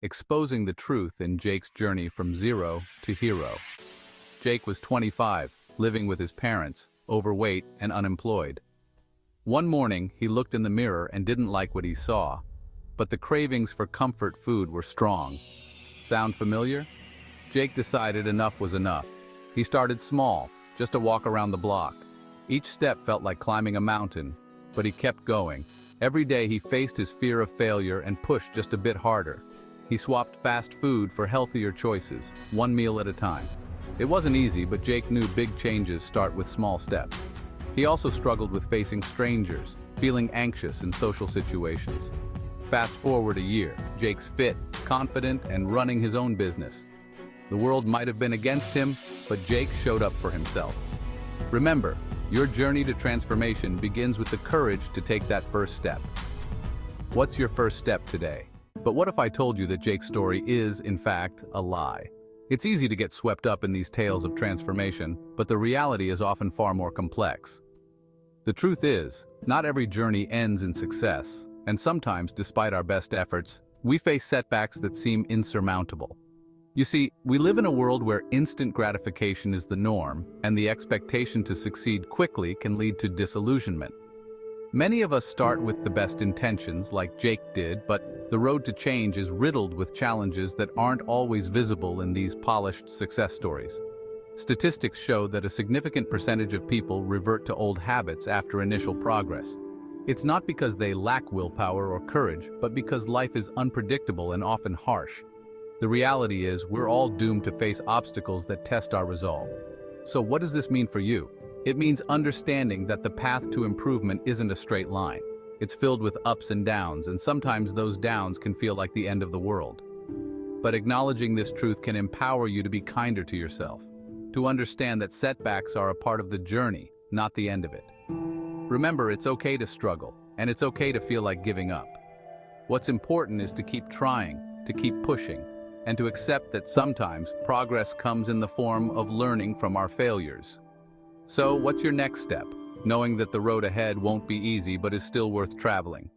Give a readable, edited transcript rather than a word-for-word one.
exposing the truth in Jake's journey from zero to hero. Jake was 25, living with his parents, overweight and unemployed. One morning, he looked in the mirror and didn't like what he saw, but the cravings for comfort food were strong. Sound familiar? Jake decided enough was enough. He started small, just a walk around the block. Each step felt like climbing a mountain, but he kept going. Every day he faced his fear of failure and pushed just a bit harder. He swapped fast food for healthier choices, one meal at a time. It wasn't easy, but Jake knew big changes start with small steps. He also struggled with facing strangers, feeling anxious in social situations. Fast forward a year, Jake's fit, confident, and running his own business. The world might have been against him, but Jake showed up for himself. Remember, your journey to transformation begins with the courage to take that first step. What's your first step today? But what if I told you that Jake's story is, in fact, a lie? It's easy to get swept up in these tales of transformation, but the reality is often far more complex. The truth is, not every journey ends in success, and sometimes, despite our best efforts, we face setbacks that seem insurmountable. You see, we live in a world where instant gratification is the norm, and the expectation to succeed quickly can lead to disillusionment. Many of us start with the best intentions, like Jake did, but the road to change is riddled with challenges that aren't always visible in these polished success stories. Statistics show that a significant percentage of people revert to old habits after initial progress. It's not because they lack willpower or courage, but because life is unpredictable and often harsh. The reality is, we're all doomed to face obstacles that test our resolve. So what does this mean for you? It means understanding that the path to improvement isn't a straight line. It's filled with ups and downs, and sometimes those downs can feel like the end of the world. But acknowledging this truth can empower you to be kinder to yourself, to understand that setbacks are a part of the journey, not the end of it. Remember, it's okay to struggle, and it's okay to feel like giving up. What's important is to keep trying, to keep pushing, and to accept that sometimes progress comes in the form of learning from our failures. So, what's your next step, knowing that the road ahead won't be easy but is still worth traveling?